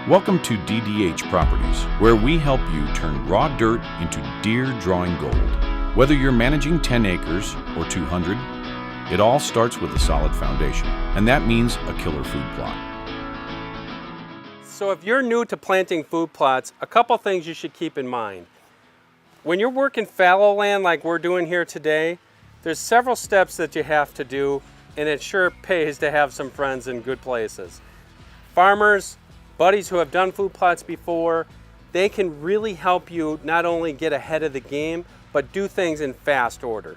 Welcome to DDH Properties, where we help you turn raw dirt into deer drawing gold. Whether you're managing 10 acres or 200, it all starts with a solid foundation, and that means a killer food plot. So if you're new to planting food plots, a couple things you should keep in mind. When you're working fallow land like we're doing here today, there's several steps that you have to do, and it sure pays to have some friends in good places. Farmers, buddies who have done food plots before, they can really help you not only get ahead of the game, but do things in fast order.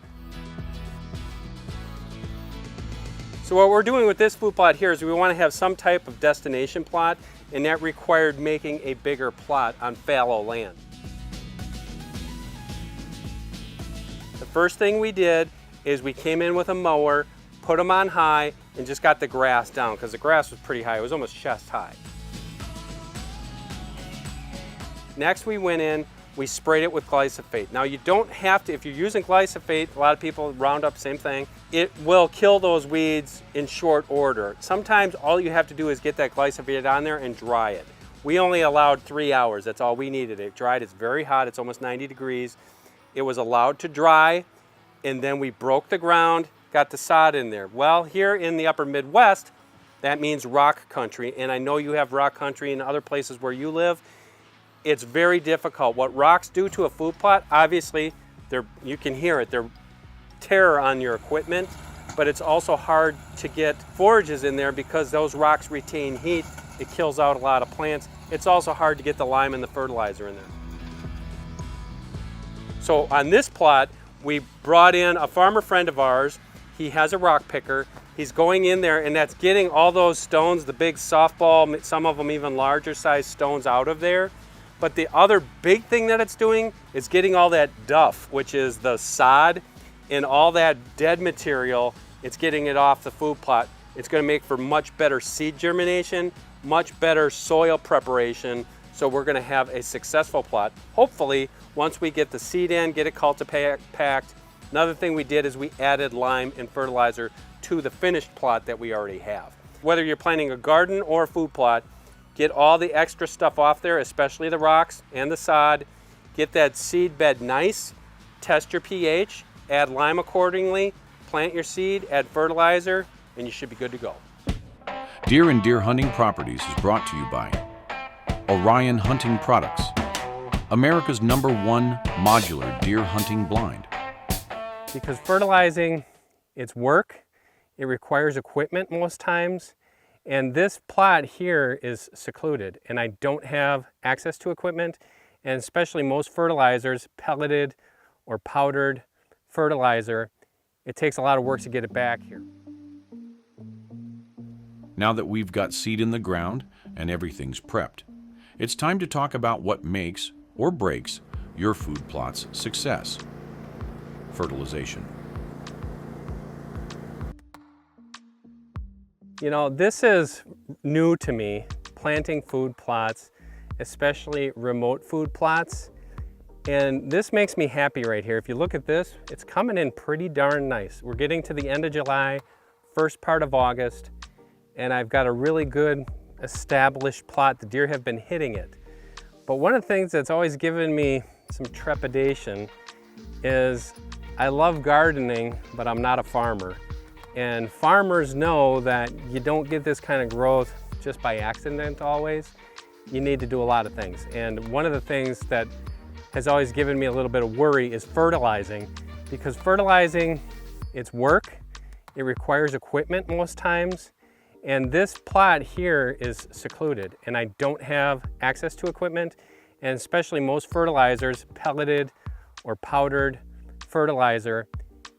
So what we're doing with this food plot here is we want to have some type of destination plot, and that required making a bigger plot on fallow land. The first thing we did is we came in with a mower, put them on high, and just got the grass down, because the grass was pretty high. It was almost chest high. Next we went in, we sprayed it with glyphosate. Now you don't have to, if you're using glyphosate, a lot of people, Roundup, same thing, it will kill those weeds in short order. Sometimes all you have to do is get that glyphosate on there and dry it. We only allowed 3 hours, that's all we needed. It dried, it's very hot, it's almost 90 degrees. It was allowed to dry, and then we broke the ground, got the sod in there. Well, here in the upper Midwest, that means rock country, and I know you have rock country in other places where you live. It's very difficult. What rocks do to a food plot, obviously, you can hear it, they're terror on your equipment, but it's also hard to get forages in there because those rocks retain heat. It kills out a lot of plants. It's also hard to get the lime and the fertilizer in there. So on this plot, we brought in a farmer friend of ours. He has a rock picker. He's going in there, and that's getting all those stones, the big softball, some of them even larger size stones out of there. But the other big thing that it's doing is getting all that duff, which is the sod and all that dead material. It's getting it off the food plot. It's going to make for much better seed germination, much better soil preparation. So we're going to have a successful plot. Hopefully, once we get the seed in, get it cultipacked. Another thing we did is we added lime and fertilizer to the finished plot that we already have. Whether you're planting a garden or a food plot, get all the extra stuff off there, especially the rocks and the sod. Get that seed bed nice, test your pH, add lime accordingly, plant your seed, add fertilizer, and you should be good to go. Deer and Deer Hunting Properties is brought to you by Orion Hunting Products, America's #1 modular deer hunting blind. Because fertilizing, it's work, it requires equipment most times, and this plot here is secluded, and I don't have access to equipment, and especially most fertilizers, pelleted or powdered fertilizer, it takes a lot of work to get it back here. Now that we've got seed in the ground and everything's prepped, it's time to talk about what makes or breaks your food plot's success. Fertilization. You know, this is new to me, planting food plots, especially remote food plots. And this makes me happy right here. If you look at this, it's coming in pretty darn nice. We're getting to the end of July, first part of August, and I've got a really good established plot. The deer have been hitting it. But one of the things that's always given me some trepidation is I love gardening, but I'm not a farmer. And farmers know that you don't get this kind of growth just by accident always. You need to do a lot of things. And one of the things that has always given me a little bit of worry is fertilizing. Because fertilizing, it's work, it requires equipment most times. And this plot here is secluded, and I don't have access to equipment. And especially most fertilizers, pelleted or powdered fertilizer,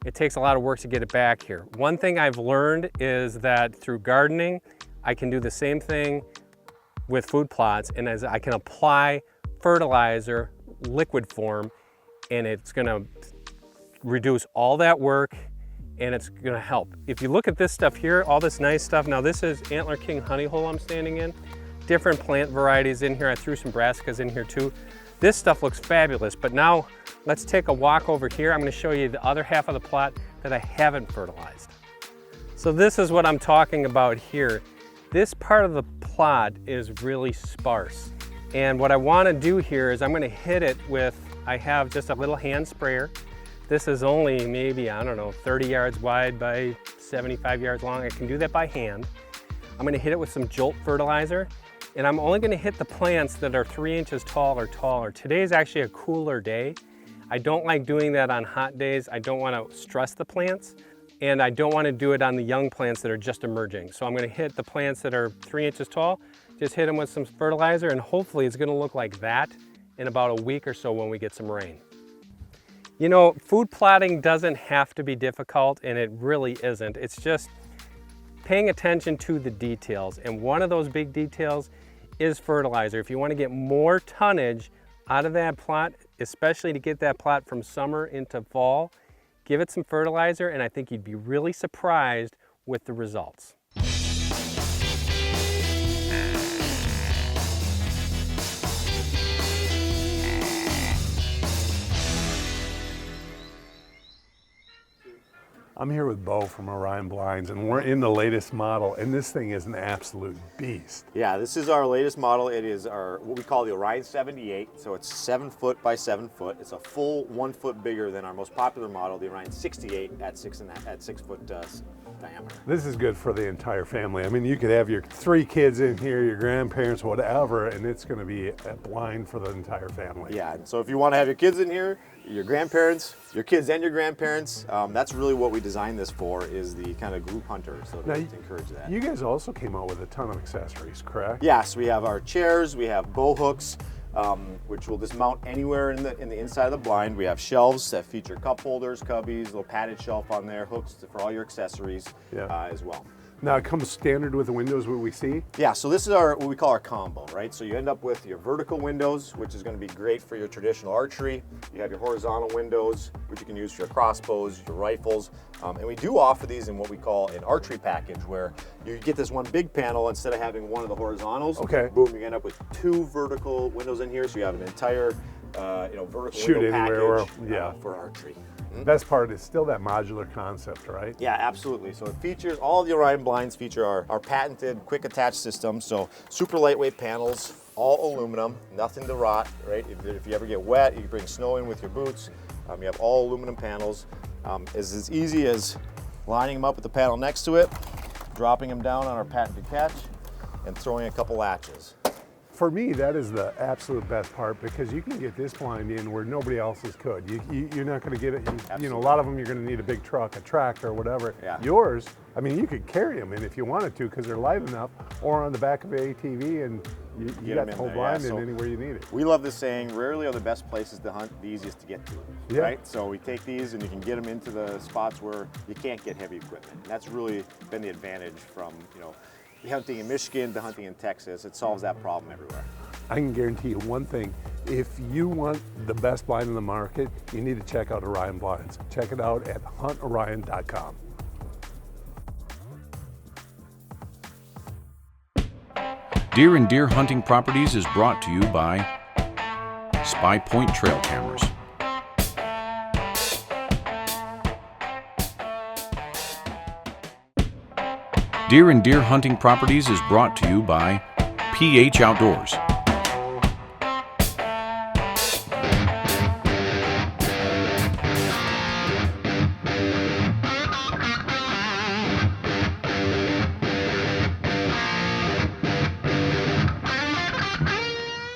it takes a lot of work to get it back here. One thing I've learned is that through gardening, I can do the same thing with food plots, and as I can apply fertilizer, liquid form, and it's gonna reduce all that work, and it's gonna help. If you look at this stuff here, all this nice stuff, now this is Antler King honey hole I'm standing in. Different plant varieties in here. I threw some brassicas in here too. This stuff looks fabulous, but now let's take a walk over here. I'm going to show you the other half of the plot that I haven't fertilized. So this is what I'm talking about here. This part of the plot is really sparse. And what I want to do here is I'm going to hit it with, I have just a little hand sprayer. This is only maybe, I don't know, 30 yards wide by 75 yards long. I can do that by hand. I'm going to hit it with some Jolt fertilizer, and I'm only going to hit the plants that are 3 inches tall or taller. Today is actually a cooler day. I don't like doing that on hot days. I don't want to stress the plants, and I don't want to do it on the young plants that are just emerging. So I'm going to hit the plants that are 3 inches tall, just hit them with some fertilizer, and hopefully it's going to look like that in about a week or so when we get some rain. You know, food plotting doesn't have to be difficult, and it really isn't. It's just paying attention to the details, and one of those big details is fertilizer. If you want to get more tonnage out of that plot, especially to get that plot from summer into fall, give it some fertilizer, and I think you'd be really surprised with the results. I'm here with Bo from Orion Blinds, and we're in the latest model, and this thing is an absolute beast. Yeah, this is our latest model. It is our what we call the Orion 78. So it's 7 foot by 7 foot. It's a full 1 foot bigger than our most popular model, the Orion 68 at 6 foot diameter. This is good for the entire family. I mean, you could have your 3 kids in here, your grandparents, whatever, and it's going to be a blind for the entire family. Yeah, and so if you want to have your kids in here, your grandparents, your kids and your grandparents, that's really what we designed this for, is the kind of group hunter, so to encourage that. You guys also came out with a ton of accessories, correct? Yes, we have our chairs, we have bow hooks, which will dismount anywhere in the inside of the blind. We have shelves that feature cup holders, cubbies, little padded shelf on there, hooks for all your accessories as well. Now it comes standard with the windows, what we see? Yeah, so this is what we call our combo, right? So you end up with your vertical windows, which is going to be great for your traditional archery. You have your horizontal windows, which you can use for your crossbows, your rifles. And we do offer these in what we call an archery package, where you get this one big panel instead of having one of the horizontals. Okay. Boom, you end up with 2 vertical windows in here, so you have an entire vertical window package for archery. The best part is still that modular concept, right? Yeah, absolutely. So it features, all the Orion blinds feature our patented quick attach system. So super lightweight panels, all aluminum, nothing to rot, right? If you ever get wet, you can bring snow in with your boots. You have all aluminum panels. It's as easy as lining them up with the panel next to it, dropping them down on our patented catch, and throwing a couple latches. For me, that is the absolute best part, because you can get this blind in where nobody else's could. You're not going to get it. You know, a lot of them you're going to need a big truck, a tractor, or whatever. Yeah. Yours, I mean, you could carry them in if you wanted to, because they're light enough, or on the back of an ATV, and you got the whole blind in anywhere you need it. We love this saying: rarely are the best places to hunt the easiest to get to. Right? So we take these, and you can get them into the spots where you can't get heavy equipment. And that's really been the advantage from hunting in Michigan to hunting in Texas. It solves that problem everywhere. I can guarantee you one thing: if you want the best blind in the market, you need to check out Orion Blinds. Check it out at huntorion.com. Deer and Deer Hunting Properties is brought to you by Spy Point Trail Cameras. Deer and Deer Hunting Properties is brought to you by PH Outdoors.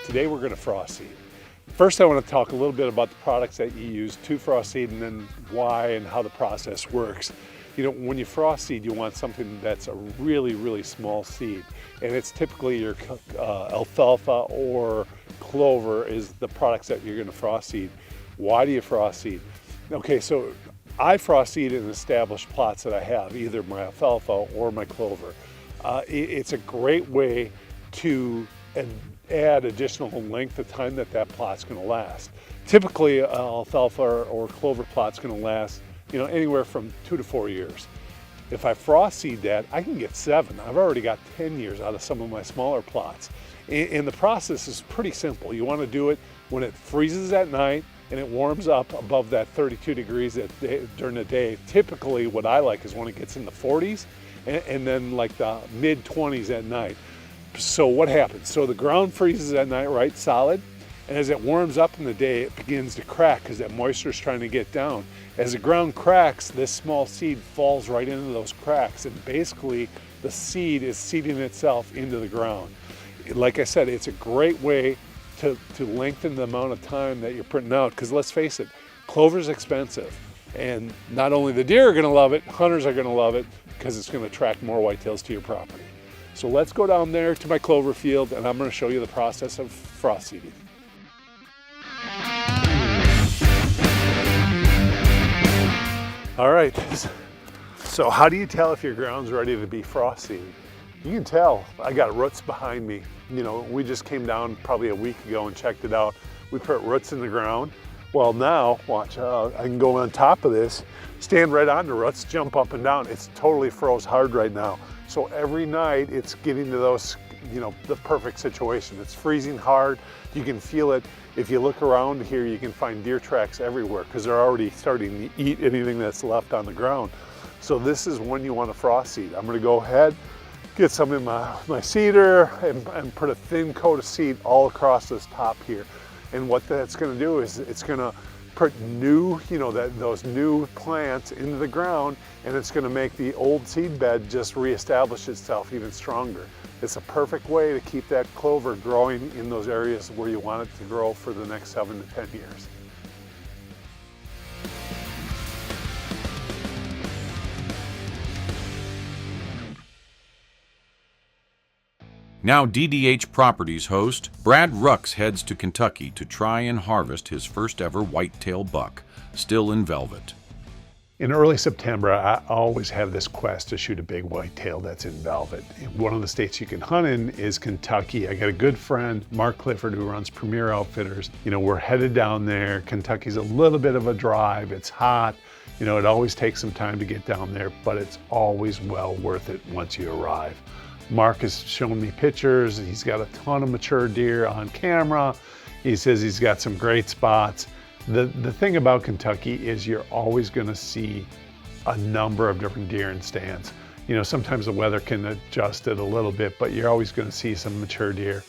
Today we're going to frost seed. First, I want to talk a little bit about the products that you use to frost seed, and then why and how the process works. You know, when you frost seed, you want something that's a really, really small seed, and it's typically your alfalfa or clover is the products that you're going to frost seed. Why do you frost seed? Okay, so I frost seed in established plots that I have, either my alfalfa or my clover. It's a great way to add additional length of time that plot's going to last. Typically, alfalfa or clover plot's going to last anywhere from 2 to 4 years. If I frost seed that, I can get 7. I've already got 10 years out of some of my smaller plots. And the process is pretty simple. You want to do it when it freezes at night and it warms up above that 32 degrees during the day. Typically, what I like is when it gets in the 40s, and then like the mid-20s at night. So what happens? So the ground freezes at night, right, solid, and as it warms up in the day, it begins to crack because that moisture is trying to get down. As the ground cracks, this small seed falls right into those cracks, and basically the seed is seeding itself into the ground. Like I said, it's a great way to lengthen the amount of time that you're putting out, because let's face it, clover's expensive. And not only the deer are gonna love it, hunters are gonna love it, because it's gonna attract more whitetails to your property. So let's go down there to my clover field, and I'm gonna show you the process of frost seeding. All right, so how do you tell if your ground's ready to be frost seeded? You can tell, I got roots behind me. You know, we just came down probably a week ago and checked it out. We put roots in the ground. Well now, watch, I can go on top of this, stand right on the roots, jump up and down. It's totally froze hard right now. So every night it's getting to those, you know, the perfect situation. It's freezing hard, you can feel it. If you look around here, you can find deer tracks everywhere because they're already starting to eat anything that's left on the ground. So this is when you want to frost seed. I'm gonna go ahead, get some in my seeder and put a thin coat of seed all across this top here. And what that's gonna do is it's gonna put new, you know, those new plants into the ground, and it's gonna make the old seed bed just reestablish itself even stronger. It's a perfect way to keep that clover growing in those areas where you want it to grow for the next 7 to 10 years. Now DDH Properties host Brad Rux heads to Kentucky to try and harvest his first ever whitetail buck, still in velvet. In early September, I always have this quest to shoot a big whitetail that's in velvet. One of the states you can hunt in is Kentucky. I got a good friend, Mark Clifford, who runs Premier Outfitters. You know, we're headed down there. Kentucky's a little bit of a drive. It's hot. You know, it always takes some time to get down there, but it's always well worth it once you arrive. Mark has shown me pictures. He's got a ton of mature deer on camera. He says he's got some great spots. The thing about Kentucky is you're always gonna see a number of different deer in stands. You know, sometimes the weather can adjust it a little bit, but you're always gonna see some mature deer.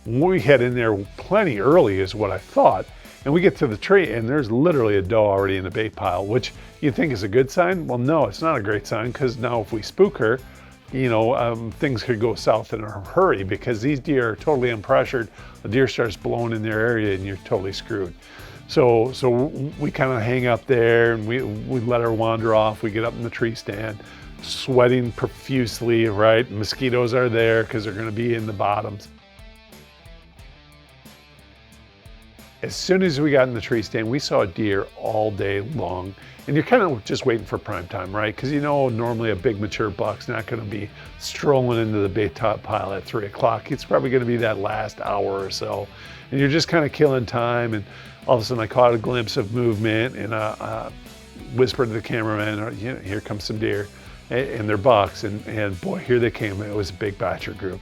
We head in there plenty early is what I thought, and we get to the tree and there's literally a doe already in the bait pile, which you think is a good sign. Well, no, it's not a great sign, because now if we spook her, you know, things could go south in a hurry, because these deer are totally unpressured. A deer starts blowing in their area and you're totally screwed. So we kind of hang up there and we let her wander off. We get up in the tree stand, sweating profusely, right? Mosquitoes are there because they're gonna be in the bottoms. As soon as we got in the tree stand, we saw a deer all day long. And you're kind of just waiting for prime time, right? Because you know, normally a big mature buck's not gonna be strolling into the bait top pile at 3 o'clock. It's probably gonna be that last hour or so. And you're just kind of killing time. And all of a sudden I caught a glimpse of movement, and I whispered to the cameraman, you know, here comes some deer, and they're bucks. And boy, here they came. It was a big batcher group.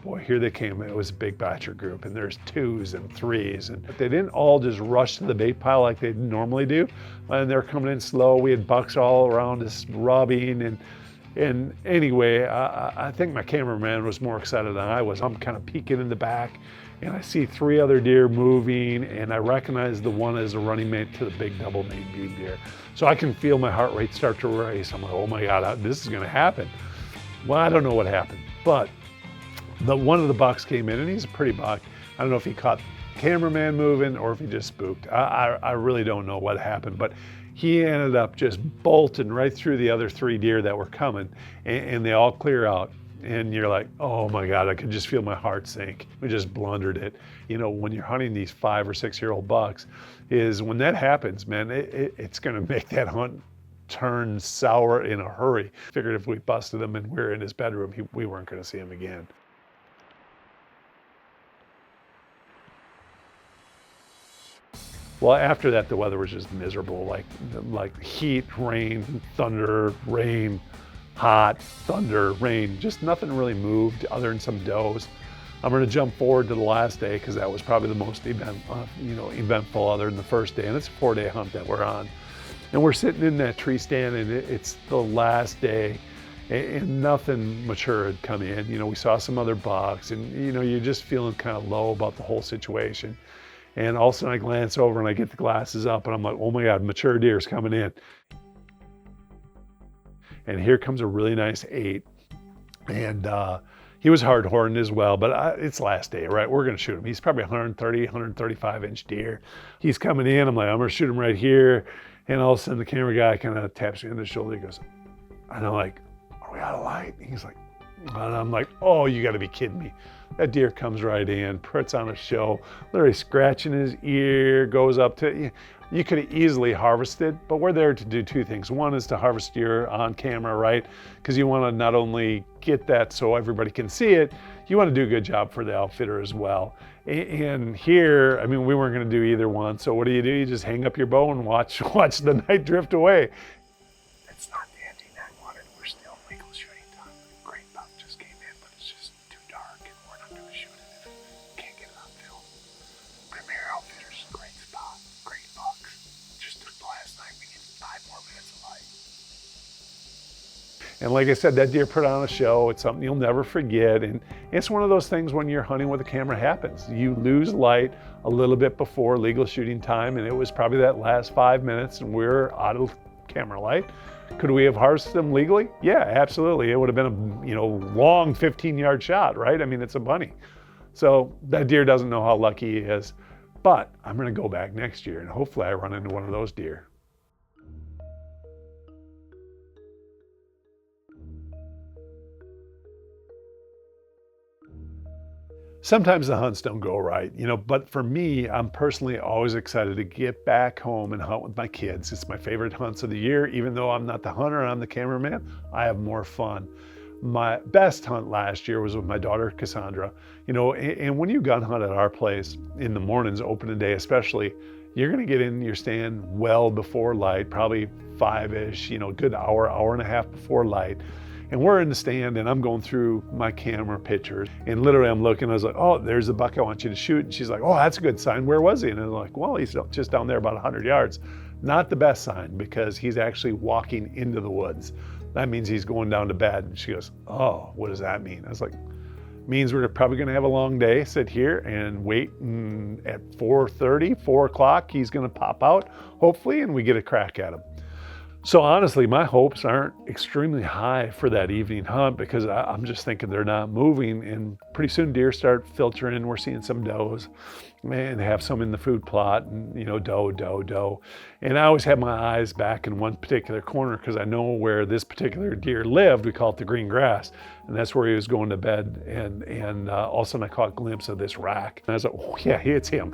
Boy, here they came. It was a big batcher group, and there's 2s and 3s, and they didn't all just rush to the bait pile like they normally do. And they're coming in slow. We had bucks all around us rubbing, and anyway, I think my cameraman was more excited than I was. I'm kind of peeking in the back, and I see 3 other deer moving, and I recognize the one as a running mate to the big double main beam deer. So I can feel my heart rate start to race. I'm like, oh my God, this is gonna happen. Well, I don't know what happened, but one of the bucks came in, and he's a pretty buck. I don't know if he caught the cameraman moving or if he just spooked. I really don't know what happened, but he ended up just bolting right through the other 3 deer that were coming, and they all clear out. And you're like, oh my God, I could just feel my heart sink. We just blundered it. You know, when you're hunting these 5 or 6-year-old bucks, is when that happens, man, it's gonna make that hunt turn sour in a hurry. Figured if we busted him and we were in his bedroom, we weren't gonna see him again. Well, after that, the weather was just miserable, like heat, rain, thunder, rain, hot, thunder, rain. Just nothing really moved other than some does. I'm going to jump forward to the last day because that was probably the most eventful other than the first day. And it's a 4-day hunt that we're on. And we're sitting in that tree stand, and it's the last day, and nothing mature had come in. You know, we saw some other bucks, and you know, you're just feeling kind of low about the whole situation. And all of a sudden I glance over and I get the glasses up and I'm like, oh my God, mature deer's coming in. And here comes a really nice 8. And he was hard horned as well, but it's last day, right? We're gonna shoot him. He's probably 130, 135 inch deer. He's coming in, I'm like, I'm gonna shoot him right here. And all of a sudden the camera guy kind of taps me on the shoulder. He goes, and I'm like, are we out of light? And he's like, and I'm like, oh, you gotta be kidding me. That deer comes right in, puts on a show, literally scratching his ear, goes up to, you could have easily harvested, but we're there to do 2 things. One is to harvest deer on camera, right? Because you want to not only get that so everybody can see it, you want to do a good job for the outfitter as well. And here, I mean, we weren't going to do either one. So what do? You just hang up your bow and watch the night drift away. It's not the ending I wanted. We're still legal shooting time. Great buck just came in, but it's just too dark and we're not going to shoot it if we can't get it on film. Premier Outfitters, great spot, great bucks. Just took the last night. We need 5 more minutes of light. And like I said, that deer put on a show. It's something you'll never forget. And it's one of those things when you're hunting with a camera happens. You lose light a little bit before legal shooting time, and it was probably that last 5 minutes and we're out of camera light. Could we have harvested them legally? Yeah, absolutely. It would have been a long 15-yard shot, right? I mean, it's a bunny. So that deer doesn't know how lucky he is. But I'm gonna go back next year and hopefully I run into one of those deer. Sometimes the hunts don't go right, but for me, I'm personally always excited to get back home and hunt with my kids. It's my favorite hunts of the year. Even though I'm not the hunter, I'm the cameraman, I have more fun. My best hunt last year was with my daughter, Cassandra. And when you gun hunt at our place in the mornings, opening day especially, you're gonna get in your stand well before light, probably 5-ish, good hour and a half before light. And we're in the stand and I'm going through my camera pictures and literally I'm looking, I was like, oh, there's the buck I want you to shoot. And she's like, oh, that's a good sign. Where was he? And I'm like, well, he's just down there about 100 yards. Not the best sign because he's actually walking into the woods. That means he's going down to bed. And she goes, oh, what does that mean? I was like, means we're probably gonna have a long day, sit here and wait, and at 4:30, 4 o'clock, he's gonna pop out, hopefully, and we get a crack at him. So honestly, my hopes aren't extremely high for that evening hunt because I'm just thinking they're not moving, and pretty soon deer start filtering. We're seeing some does and have some in the food plot, and doe. And I always have my eyes back in one particular corner because I know where this particular deer lived. We call it the green grass, and that's where he was going to bed. And all of a sudden I caught a glimpse of this rack. And I was like, oh yeah, it's him.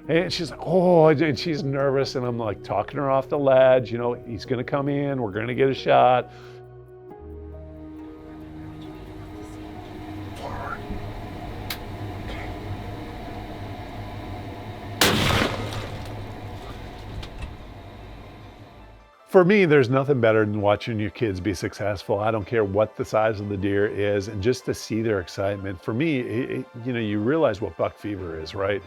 And she's like, oh, and she's nervous. And I'm like talking her off the ledge. He's gonna come in, we're gonna get a shot. Forward. Okay. For me, there's nothing better than watching your kids be successful. I don't care what the size of the deer is, and just to see their excitement. For me, you realize what buck fever is, right?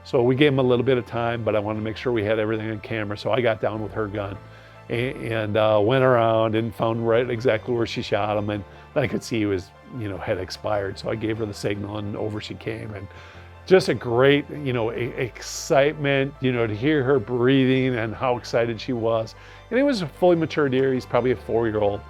So we gave him a little bit of time, but I wanted to make sure we had everything on camera. So I got down with her gun and went around and found right exactly where she shot him. And I could see he was, had expired. So I gave her the signal and over she came. And just a great, excitement, to hear her breathing and how excited she was. And he was a fully mature deer. He's probably a 4-year-old.